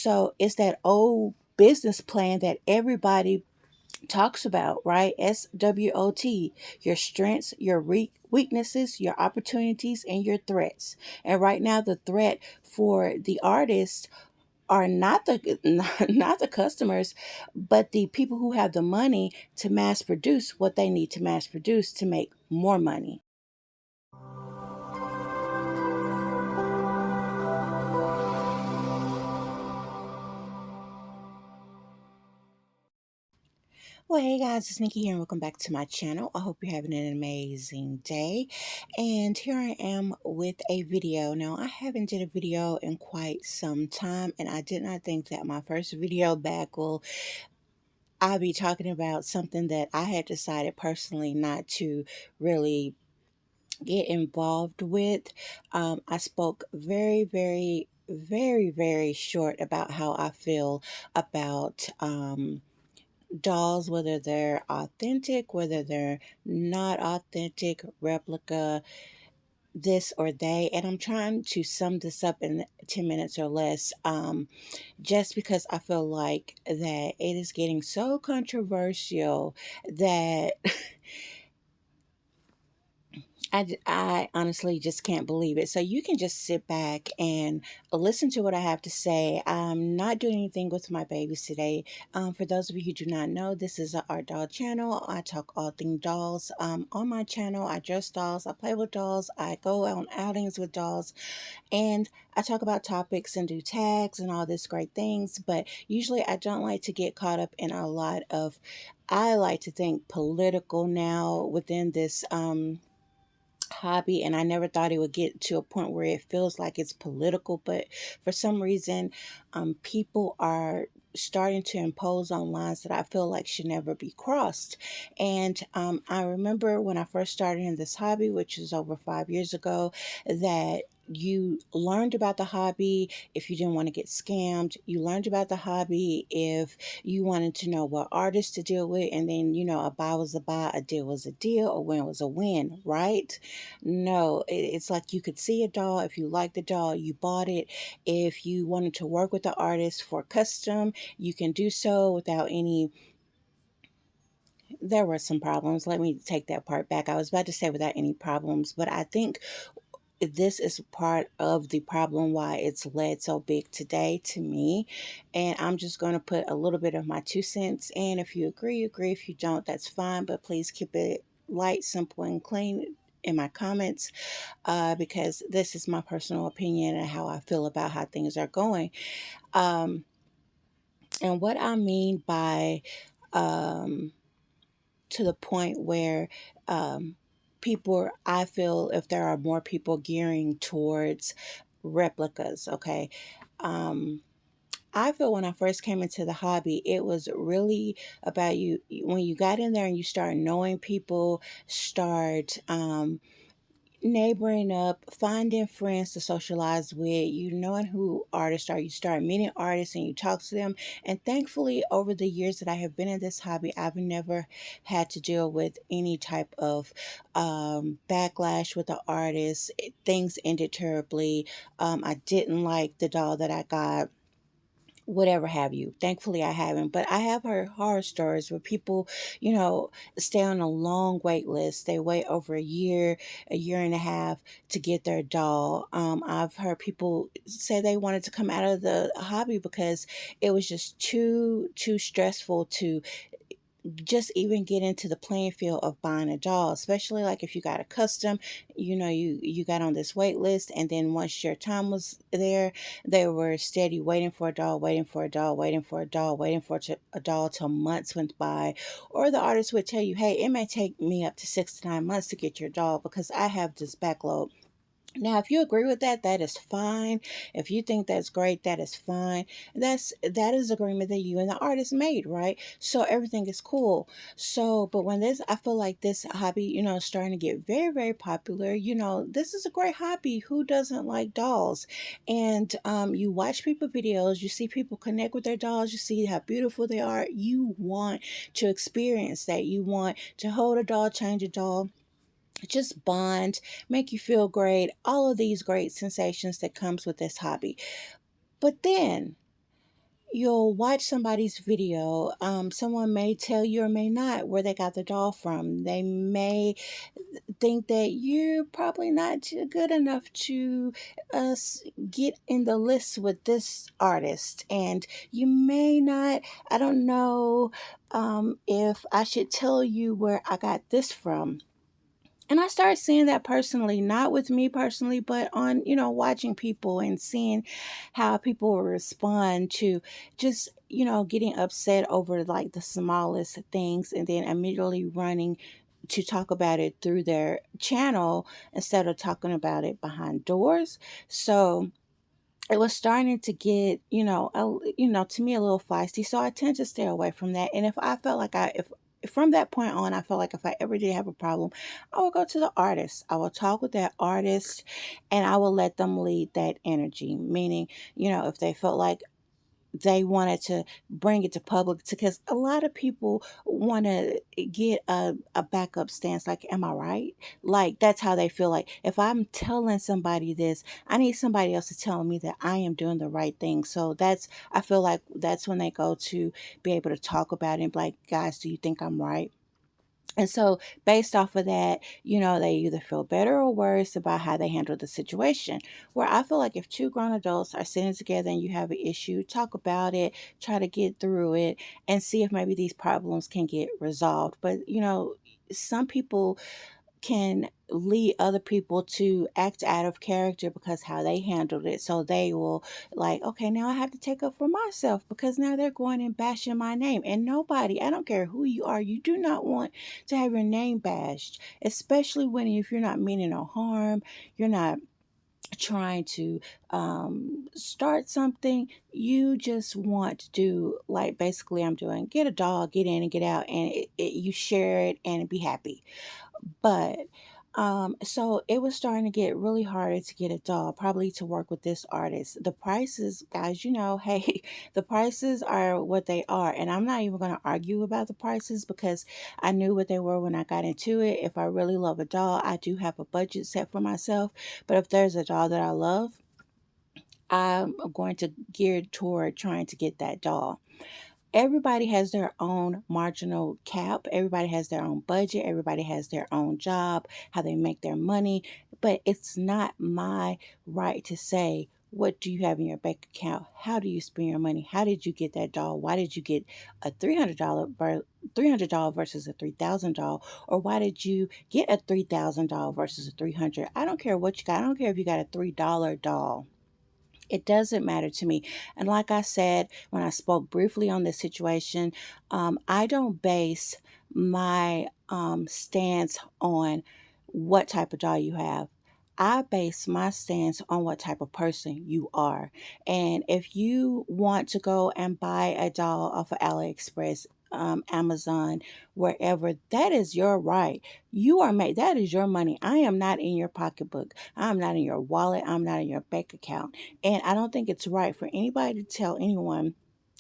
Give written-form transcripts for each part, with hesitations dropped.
So it's that old business plan that everybody talks about, right? SWOT, your strengths, your weaknesses, your opportunities, and your threats. And right now, the threat for the artists are not the not the customers, but the people who have the money to mass produce what they need to mass produce to make more money. Well, hey guys, it's Nikki here, and welcome back to my channel. I hope you're having an amazing day. And here I am with a video. Now, I haven't did a video in quite some time, and I did not think that my first video back will I'll be talking about something that I had decided personally not to really get involved with. I spoke very short about how I feel about dolls, whether they're authentic, whether they're not authentic, replica, this or they. And I'm trying to sum this up in 10 minutes or less, just because I feel like that it is getting so controversial that I honestly just can't believe it. So you can just sit back and listen to what I have to say. I'm not doing anything with my babies today. For those of you who do not know, this is a art doll channel. I talk all things dolls. On my channel, I dress dolls, I play with dolls, I go on outings with dolls, and I talk about topics and do tags and all this great things. But usually I don't like to get caught up in a lot of, I like to think political now within this hobby, and I never thought it would get to a point where it feels like it's political, but for some reason people are starting to impose on lines that I feel like should never be crossed. And I remember when I first started in this hobby, which is over 5 years ago, that you learned about the hobby if you didn't want to get scammed. You learned about the hobby if you wanted to know what artists to deal with, and then a buy was a buy, a deal was a deal, a win was a win, right? No, it's like you could see a doll. If you liked the doll, you bought it. If you wanted to work with the artist for custom, you can do so without any. There were some problems. Let me take that part back. I was about to say without any problems, but I think this is part of the problem why it's led so big today to me. And I'm just going to put a little bit of my 2 cents in. If you agree, agree. If you don't, that's fine. But please keep it light, simple, and clean in my comments, because this is my personal opinion and how I feel about how things are going. Um, and what I mean by um, to the point where people, I feel if there are more people gearing towards replicas, okay. Um, I feel when I first came into the hobby, it was really about you. When you got in there and you start knowing people, start neighboring up, finding friends to socialize with, you knowing who artists are, you start meeting artists and you talk to them. And thankfully, over the years that I have been in this hobby, I've never had to deal with any type of backlash with the artist. Things ended terribly. I didn't like the doll that I got, whatever have you. Thankfully, I haven't, but I have heard horror stories where people, you know, stay on a long wait list. They wait over a year and a half to get their doll. I've heard people say they wanted to come out of the hobby because it was just too stressful to just even get into the playing field of buying a doll, especially like if you got a custom, you got on this wait list, and then once your time was there, they were steady waiting for a doll, waiting for a doll, waiting for a doll, waiting for a doll till months went by. Or the artist would tell you, hey, it may take me up to 6 to 9 months to get your doll because I have this backlog. Now, if you agree with that, that is fine. If you think that's great, that is fine. That is agreement that you and the artist made, right? So everything is cool. So, but when this, I feel like this hobby, is starting to get very popular. This is a great hobby. Who doesn't like dolls? And you watch people videos, you see people connect with their dolls, you see how beautiful they are. You want to experience that. You want to hold a doll, change a doll, just bond, make you feel great, all of these great sensations that comes with this hobby. But then You'll watch somebody's video. Someone may tell you or may not where they got the doll from. They may think that you're probably not good enough to get in the list with this artist, and you may not. I don't know if I should tell you where I got this from. And I started seeing that personally, not with me personally, but on, watching people and seeing how people will respond to just, getting upset over like the smallest things and then immediately running to talk about it through their channel instead of talking about it behind doors. So it was starting to get, to me a little feisty. So I tend to stay away from that. And if I felt like if from that point on, I felt like if I ever did have a problem, I would go to the artist. I will talk with that artist and I will let them lead that energy. Meaning, if they felt like they wanted to bring it to public because a lot of people want to get a backup stance like, am I right? Like that's how they feel. Like if I'm telling somebody this, I need somebody else to tell me that I am doing the right thing. So that's, I feel like that's when they go to be able to talk about it and be like, guys, do you think I'm right? And so, based off of that, they either feel better or worse about how they handle the situation. Where I feel like if two grown adults are sitting together and you have an issue, talk about it, try to get through it, and see if maybe these problems can get resolved. But, some people can lead other people to act out of character because how they handled it. So they will like, okay, now I have to take up for myself because now they're going and bashing my name. And nobody, I don't care who you are, you do not want to have your name bashed, especially when if you're not meaning no harm, you're not trying to start something, you just want to do like basically I'm doing, get a dog, get in and get out, and you share it and be happy. But so it was starting to get really harder to get a dog, probably to work with this artist. The prices, guys, hey, the prices are what they are. And I'm not even going to argue about the prices because I knew what they were when I got into it. If I really love a dog, I do have a budget set for myself. But if there's a dog that I love, I'm going to gear toward trying to get that dog. Everybody has their own marginal cap. Everybody has their own budget. Everybody has their own job, how they make their money. But it's not my right to say, what do you have in your bank account? How do you spend your money? How did you get that doll? Why did you get a $300 versus a $3,000? Or why did you get a $3,000 versus a 300? I don't care what you got. I don't care if you got a $3 doll. It doesn't matter to me. And like I said, when I spoke briefly on this situation, I don't base my stance on what type of doll you have. I base my stance on what type of person you are. And if you want to go and buy a doll off of AliExpress, Amazon, wherever, that is your right. You are made, that is your money. I am not in your pocketbook. I'm not in your wallet. I'm not in your bank account. And I don't think it's right for anybody to tell anyone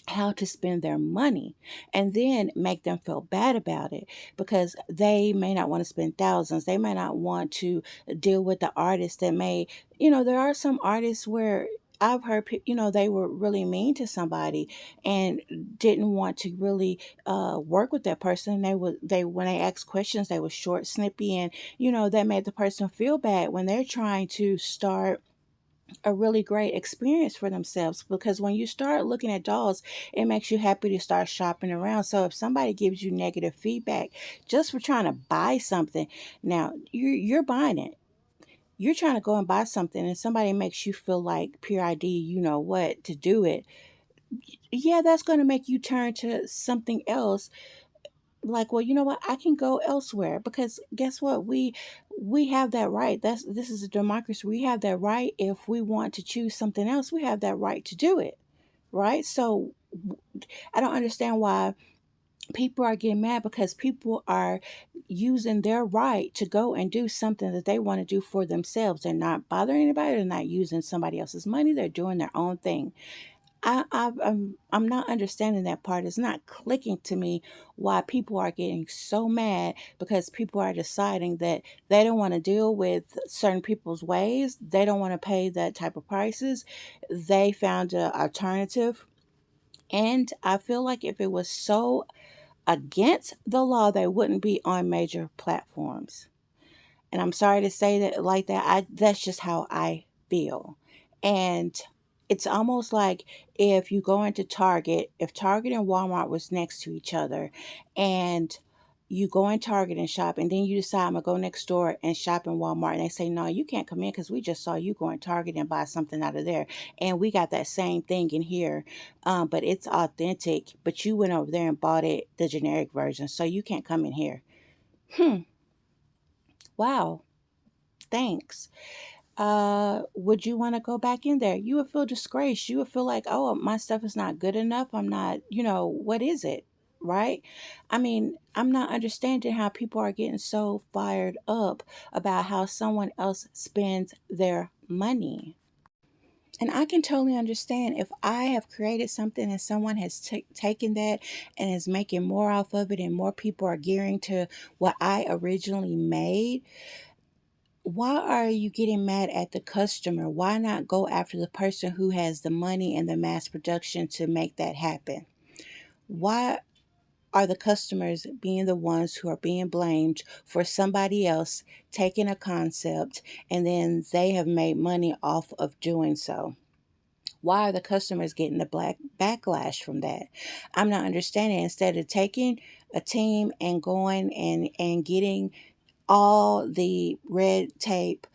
how to spend their money and then make them feel bad about it because they may not want to spend thousands. They may not want to deal with the artists that may, there are some artists where I've heard, they were really mean to somebody and didn't want to really work with that person. When they asked questions, they were short, snippy, and that made the person feel bad when they're trying to start a really great experience for themselves because when you start looking at dolls, it makes you happy to start shopping around. So if somebody gives you negative feedback just for trying to buy something, now you're buying it. You're trying to go and buy something and somebody makes you feel like pure ID, you know what, to do it. Yeah, that's going to make you turn to something else like, well, you know what, I can go elsewhere because guess what, we have that right. This is a democracy. We have that right. If we want to choose something else, we have that right to do it, right? So I don't understand why people are getting mad because people are using their right to go and do something that they want to do for themselves. They're not bothering anybody. They're not using somebody else's money. They're doing their own thing. I'm not understanding that part. It's not clicking to me why people are getting so mad because people are deciding that they don't want to deal with certain people's ways. They don't want to pay that type of prices. They found an alternative And I feel like if it was so against the law, they wouldn't be on major platforms. And I'm sorry to say that like that. That's just how I feel. And it's almost like if you go into Target, if Target and Walmart was next to each other and you go in Target and shop, and then you decide I'm gonna go next door and shop in Walmart, and they say, no, you can't come in because we just saw you go in Target and buy something out of there. And we got that same thing in here, but it's authentic, but you went over there and bought it, the generic version, so you can't come in here. Hmm, wow, thanks. Would you want to go back in there? You would feel disgraced. You would feel like, oh, my stuff is not good enough. I'm not, what is it? Right? I mean, I'm not understanding how people are getting so fired up about how someone else spends their money. And I can totally understand if I have created something and someone has taken that and is making more off of it, and more people are gearing to what I originally made. Why are you getting mad at the customer? Why not go after the person who has the money and the mass production to make that happen? Why are the customers being the ones who are being blamed for somebody else taking a concept and then they have made money off of doing so? Why are the customers getting the black backlash from that? I'm not understanding. Instead of taking a team and going and getting all the red tape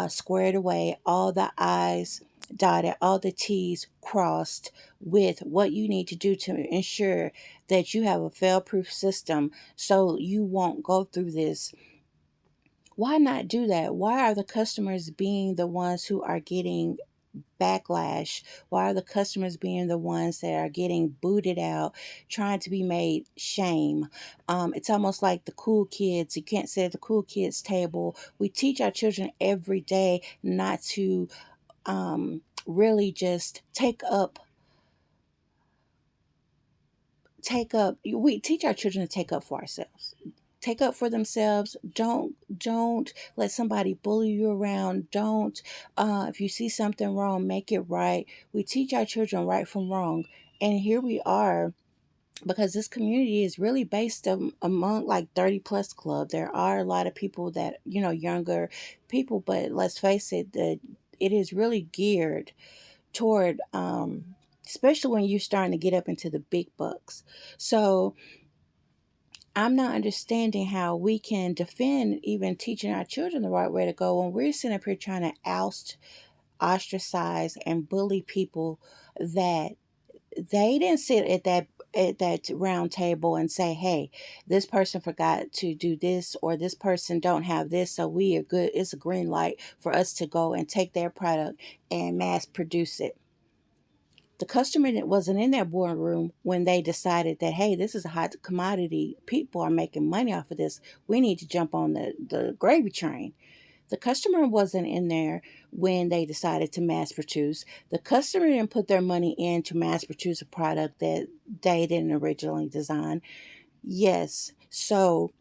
squared away, all the I's dotted, all the T's crossed with what you need to do to ensure that you have a fail proof system so you won't go through this. Why not do that? Why are the customers being the ones who are getting backlash? Why are the customers being the ones that are getting booted out, trying to be made shame? It's almost like the cool kids. You can't sit at the cool kids table. We teach our children every day not to really just take up. We teach our children to take up for ourselves, take up for themselves. Don't let somebody bully you around. Don't if you see something wrong, make it right. We teach our children right from wrong. And here we are, because this community is really based among like 30 plus club. There are a lot of people that, younger people, but let's face it, it is really geared toward especially when you're starting to get up into the big bucks. So I'm not understanding how we can defend even teaching our children the right way to go when we're sitting up here trying to ostracize, and bully people that they didn't sit at that round table and say, hey, this person forgot to do this, or this person don't have this, so we are good. It's a green light for us to go and take their product and mass produce it. The customer that wasn't in that boardroom when they decided that, hey, this is a hot commodity. People are making money off of this. We need to jump on the gravy train. The customer wasn't in there when they decided to mass produce. The customer didn't put their money in to mass produce a product that they didn't originally design. Yes. So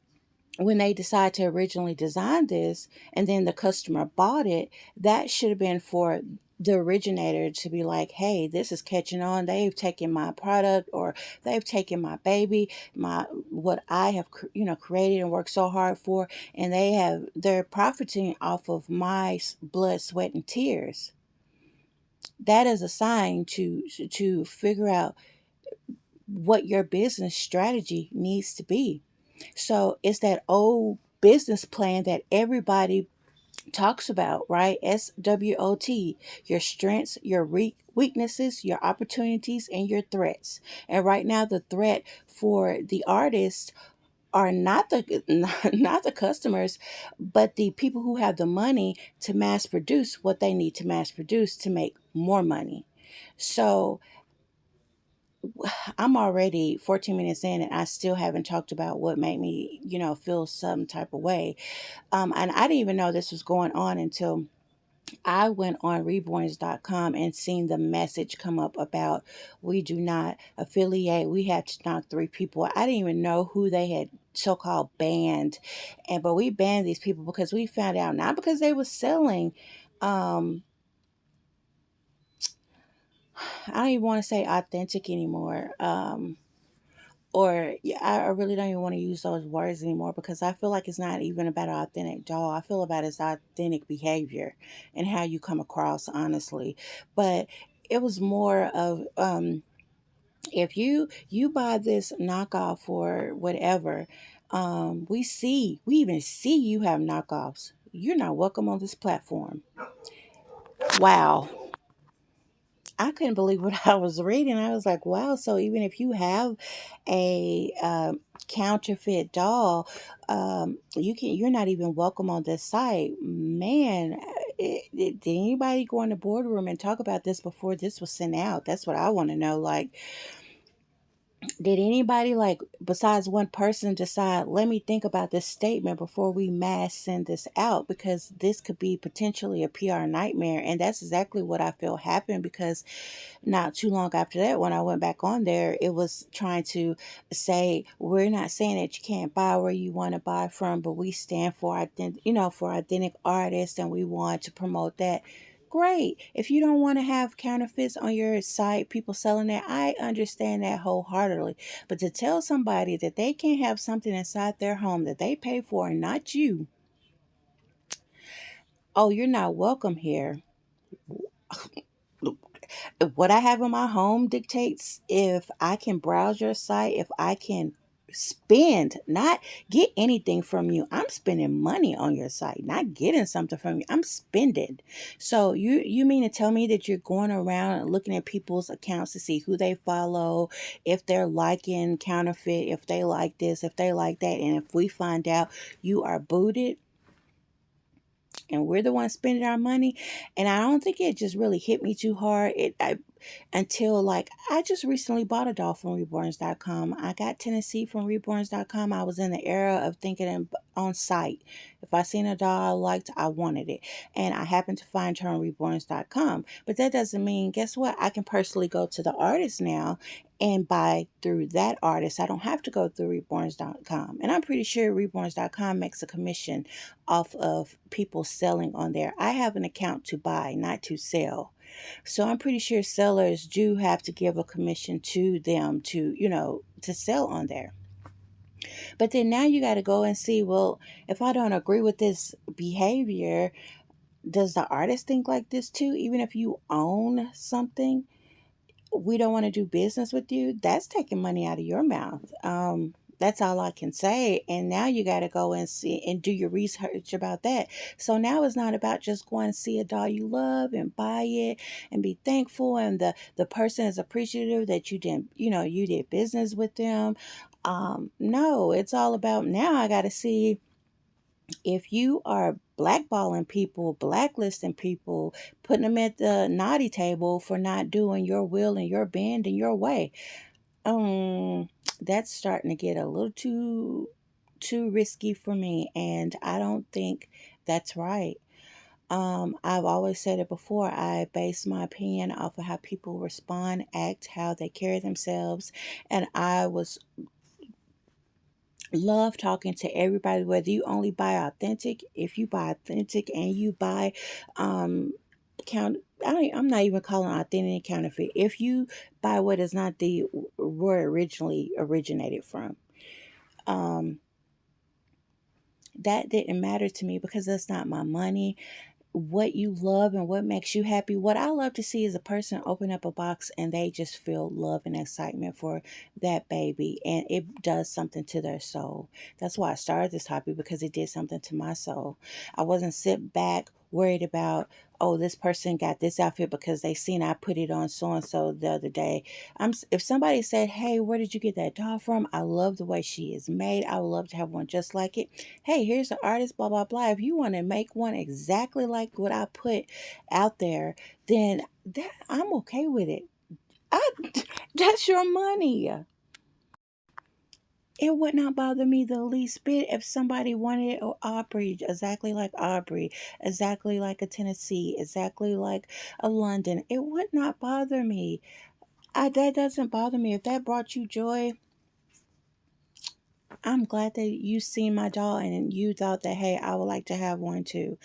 when they decide to originally design this and then the customer bought it, that should have been for the originator to be like, hey, this is catching on. They've taken my product, or they've taken my baby, my what I have created and worked so hard for, and they're profiting off of my blood, sweat, and tears. That is a sign to figure out what your business strategy needs to be. So it's that old business plan that everybody talks about, right? SWOT, your strengths, your weaknesses, your opportunities, and your threats. And right now, the threat for the artists are not the not the customers, but the people who have the money to mass produce what they need to mass produce to make more money. So I'm already 14 minutes in, and I still haven't talked about what made me, feel some type of way. And I didn't even know this was going on until I went on reborns.com and seen the message come up about, we do not affiliate. We had to knock three people. I didn't even know who they had so-called banned. But we banned these people because we found out, not because they were selling um I don't even want to say authentic anymore. Or yeah, I really don't even want to use those words anymore because I feel like it's not even about an authentic doll. I feel about its authentic behavior and how you come across, honestly. But it was more of if you buy this knockoff or whatever, we even see you have knockoffs. You're not welcome on this platform. Wow. I couldn't believe what I was reading. I was like, wow. So even if you have a counterfeit doll, you're not even welcome on this site. Man, did anybody go in the boardroom and talk about this before this was sent out? That's what I want to know. Like, did anybody, like, besides one person, decide, let me think about this statement before we mass send this out? Because this could be potentially a PR nightmare. And that's exactly what I feel happened because not too long after that, when I went back on there, it was trying to say, we're not saying that you can't buy where you want to buy from, but we stand for for authentic artists, and we want to promote that. Great. If you don't want to have counterfeits on your site, people selling that, I understand that wholeheartedly. But to tell somebody that they can't have something inside their home that they pay for and not you, oh, you're not welcome here. What I have in my home dictates if I can browse your site, if I can spend, not get anything from you. I'm spending money on your site, not getting something from you. I'm spending. So you mean to tell me that you're going around and looking at people's accounts to see who they follow, if they're liking counterfeit, if they like this, if they like that, and if we find out you are booted and we're the ones spending our money? And I don't think it just really hit me too hard. Until, like, I just recently bought a doll from reborns.com. I got Tennessee from reborns.com. I was in the era of thinking on site. If I seen a doll I liked, I wanted it. And I happened to find her on reborns.com. But that doesn't mean, guess what? I can personally go to the artist now and buy through that artist. I don't have to go through reborns.com. And I'm pretty sure reborns.com makes a commission off of people selling on there. I have an account to buy, not to sell. So I'm pretty sure sellers do have to give a commission to them to sell on there. But then now you got to go and see, well, if I don't agree with this behavior, does the artist think like this too? Even if you own something, we don't want to do business with you. That's taking money out of your mouth. That's all I can say. And now you got to go and see and do your research about that. So now it's not about just going to see a doll you love and buy it and be thankful, and the person is appreciative that you did business with them. No, it's all about, now I got to see if you are blackballing people, blacklisting people, putting them at the naughty table for not doing your will and your bend and your way. Um, that's starting to get a little too risky for me, and I don't think that's right. I've always said it before. I base my opinion off of how people respond, act, how they carry themselves, and I was love talking to everybody, whether you only buy authentic, if you buy authentic and you buy count I'm not even calling authentic counterfeit. If you buy what is not the where it originally originated from, um that didn't matter to me because that's not my money. What you love and what makes you happy. What I love to see is a person open up a box and they just feel love and excitement for that baby, and it does something to their soul. That's why I started this topic, because it did something to my soul. I wasn't sit back worried about, oh, this person got this outfit because they seen I put it on so and so the other day. If somebody said, hey, where did you get that doll from? I love the way she is made. I would love to have one just like it. Hey, here's the artist, blah blah blah. If you want to make one exactly like what I put out there, then I'm okay with it. I, that's your money. It would not bother me the least bit if somebody wanted Aubrey exactly like Aubrey, exactly like a Tennessee, exactly like a London. It would not bother me. That doesn't bother me. If that brought you joy, I'm glad that you seen my doll and you thought that, hey, I would like to have one too,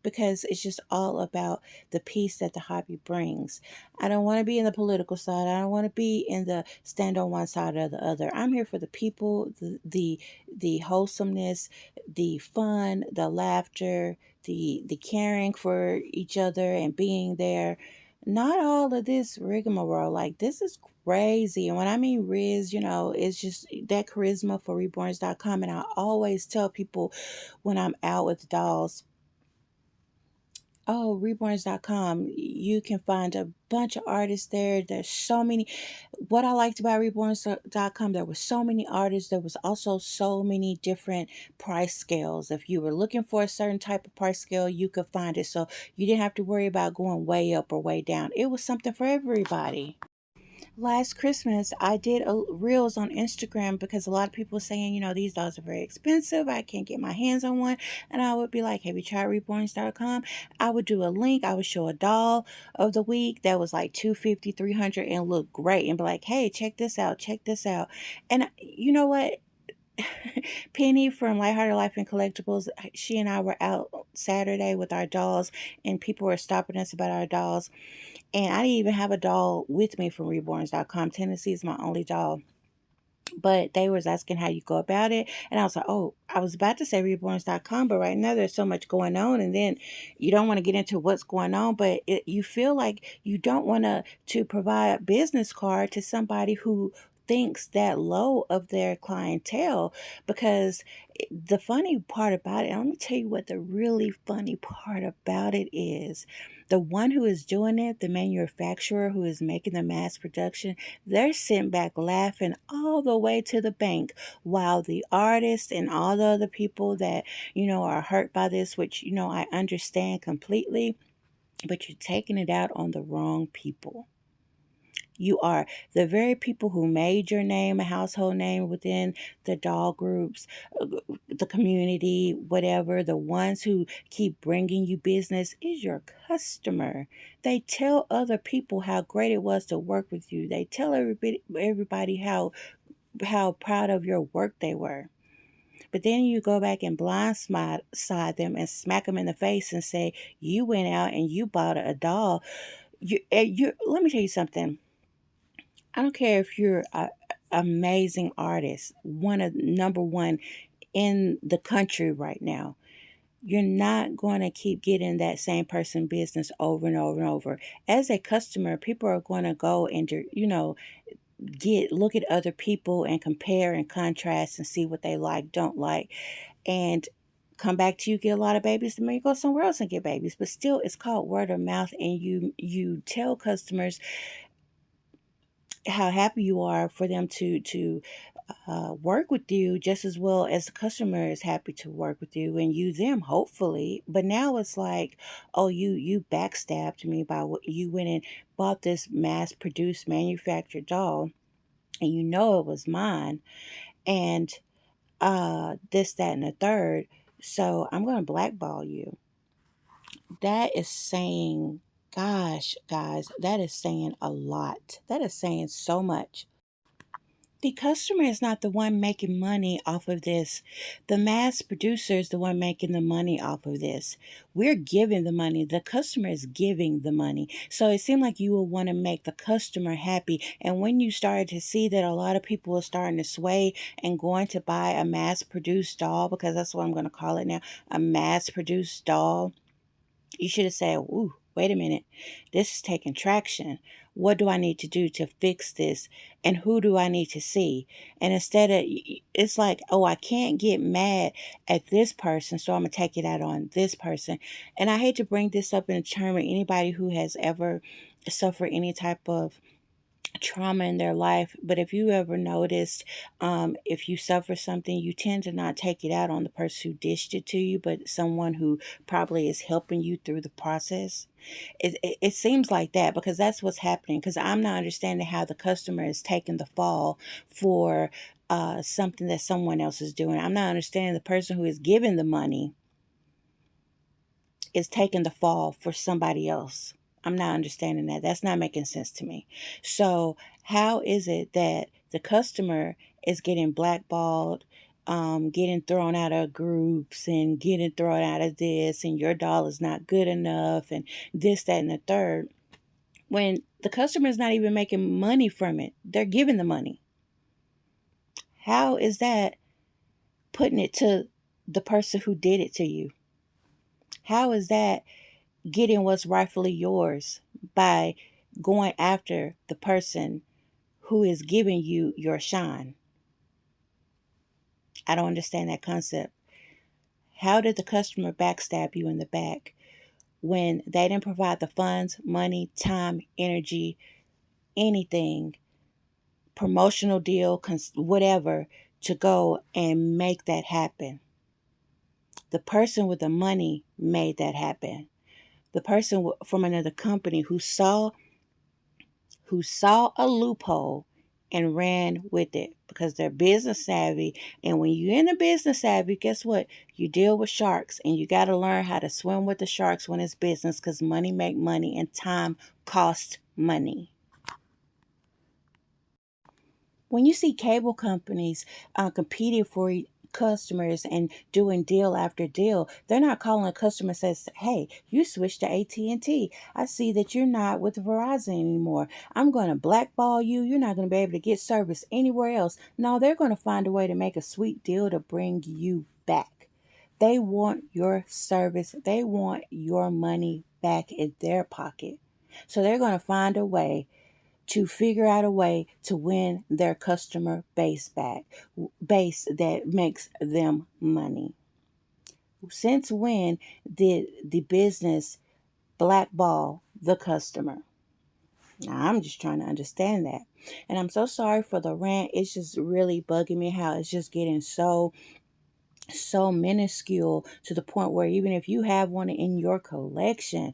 because it's just all about the peace that the hobby brings. I don't want to be in the political side. I don't want to be in the stand on one side or the other. I'm here for the people, the wholesomeness, the fun, the laughter, the caring for each other and being there. Not all of this rigmarole. Like, this is crazy. And when I mean Riz, it's just that charisma for reborns.com. And I always tell people when I'm out with dolls, oh, reborns.com, you can find a bunch of artists there. There's so many. What I liked about reborns.com, there were so many artists. There was also so many different price scales. If you were looking for a certain type of price scale, you could find it. So you didn't have to worry about going way up or way down. It was something for everybody. Last Christmas, I did a reels on Instagram because a lot of people were saying, these dolls are very expensive. I can't get my hands on one. And I would be like, have you tried reborns.com? I would do a link. I would show a doll of the week that was like 250, 300 and look great and be like, hey, check this out. Check this out. And you know what? Penny from Lighthearted Life and Collectibles, she and I were out Saturday with our dolls, and people were stopping us about our dolls. And I didn't even have a doll with me from reborns.com. Tennessee is my only doll. But they was asking how you go about it. And I was like, oh, I was about to say reborns.com, but right now there's so much going on. And then you don't want to get into what's going on, but you feel like you don't want to provide a business card to somebody who thinks that low of their clientele, because the funny part about it, let me tell you what the really funny part about it is. The one who is doing it, the manufacturer who is making the mass production, they're sitting back laughing all the way to the bank, while the artists and all the other people that, are hurt by this, which, I understand completely, but you're taking it out on the wrong people. You are the very people who made your name a household name within the doll groups, the community, whatever. The ones who keep bringing you business is your customer. They tell other people how great it was to work with you. They tell everybody how proud of your work they were. But then you go back and blindside them and smack them in the face and say, you went out and you bought a doll. Let me tell you something. I don't care if you're an amazing artist, one of number one in the country right now. You're not going to keep getting that same person business over and over and over. As a customer, people are going to go and get look at other people and compare and contrast and see what they like, don't like, and come back to you, get a lot of babies, then maybe go somewhere else and get babies. But still, it's called word of mouth, and you tell customers how happy you are for them to work with you just as well as the customer is happy to work with you and you them, hopefully. But now it's like, oh, you backstabbed me by what you went and bought this mass produced manufactured doll, and you know it was mine, and this, that, and the third, so I'm going to blackball you. That is saying, gosh, guys, that is saying a lot. That is saying so much. The customer is not the one making money off of this. The mass producer is the one making the money off of this. We're giving the money. The customer is giving the money. So it seemed like you would want to make the customer happy. And when you started to see that a lot of people are starting to sway and going to buy a mass produced doll, because that's what I'm going to call it now, a mass produced doll, you should have said, ooh, wait a minute. This is taking traction. What do I need to do to fix this? And who do I need to see? And instead of, it's like, oh, I can't get mad at this person, so I'm going to take it out on this person. And I hate to bring this up in terms of anybody who has ever suffered any type of trauma in their life, but if you ever noticed, if you suffer something, you tend to not take it out on the person who dished it to you, but someone who probably is helping you through the process. It seems like that, because that's what's happening, because I'm not understanding how the customer is taking the fall for something that someone else is doing. I'm not understanding the person who is giving the money is taking the fall for somebody else. I'm not understanding that. That's not making sense to me. So, how is it that the customer is getting blackballed getting thrown out of groups and getting thrown out of this, and your doll is not good enough, and this, that, and the third. When the customer is not even making money from it, they're giving the money. How is that putting it to the person who did it to you? How is that getting what's rightfully yours by going after the person who is giving you your shine? I don't understand that concept. How did the customer backstab you in the back when they didn't provide the funds, money, time, energy, anything, promotional deal, whatever, to go and make that happen? The person with the money made that happen. The person from another company who saw a loophole and ran with it because they're business savvy. And when you're in a business savvy, guess what? You deal with sharks, and you got to learn how to swim with the sharks when it's business, because money make money and time costs money. When you see cable companies competing for customers and doing deal after deal, they're not calling a customer and says, "Hey, you switched to AT&T. I see that you're not with Verizon anymore. I'm going to blackball you. You're not going to be able to get service anywhere else." No, they're going to find a way to make a sweet deal to bring you back. They want your service. They want your money back in their pocket. So they're going to find a way to figure out a way to win their customer base back, base that makes them money. Since when did the business blackball the customer? Now, I'm just trying to understand that. And I'm so sorry for the rant. It's just really bugging me how it's just getting so minuscule to the point where even if you have one in your collection,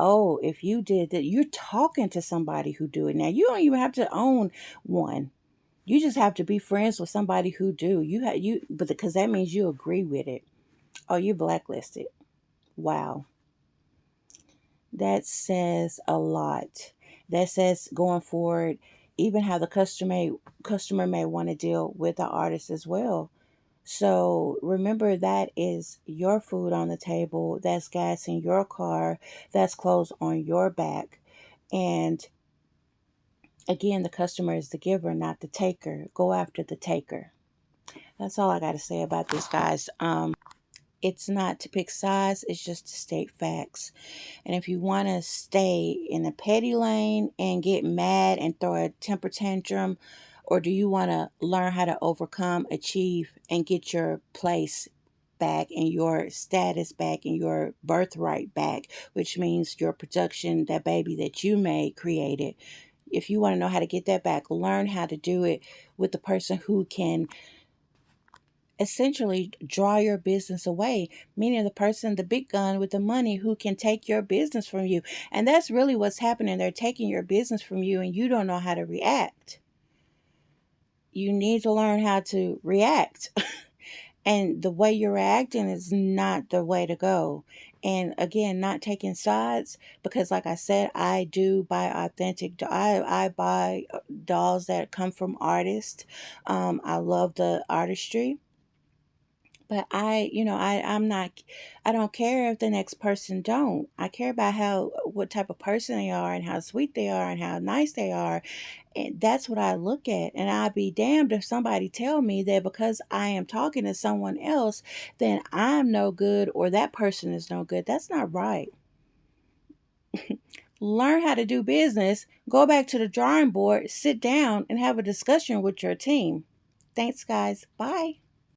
oh, if you did that, you're talking to somebody who do it. Now, you don't even have to own one. You just have to be friends with somebody who do. But because that means you agree with it. Oh, you're blacklisted. Wow. That says a lot. That says going forward, even how the customer may want to deal with the artist as well. So remember, that is your food on the table, that's gas in your car, that's clothes on your back. And again, the customer is the giver, not the taker. Go after the taker. That's all I got to say about this, guys. It's not to pick sides, it's just to state facts. And if you want to stay in the petty lane and get mad and throw a temper tantrum, or do you want to learn how to overcome, achieve, and get your place back and your status back and your birthright back, which means your production, that baby that you made, created? If you want to know how to get that back, learn how to do it with the person who can essentially draw your business away, meaning the person, the big gun with the money, who can take your business from you. And that's really what's happening. They're taking your business from you and you don't know how to react. You need to learn how to react. And the way you're reacting is not the way to go. And again, not taking sides, because like I said, I do buy authentic. I buy dolls that come from artists. I love the artistry. But I'm not, I don't care if the next person don't. I care about what type of person they are and how sweet they are and how nice they are. And that's what I look at. And I'd be damned if somebody tell me that because I am talking to someone else, then I'm no good or that person is no good. That's not right. Learn how to do business, go back to the drawing board, sit down and have a discussion with your team. Thanks, guys. Bye.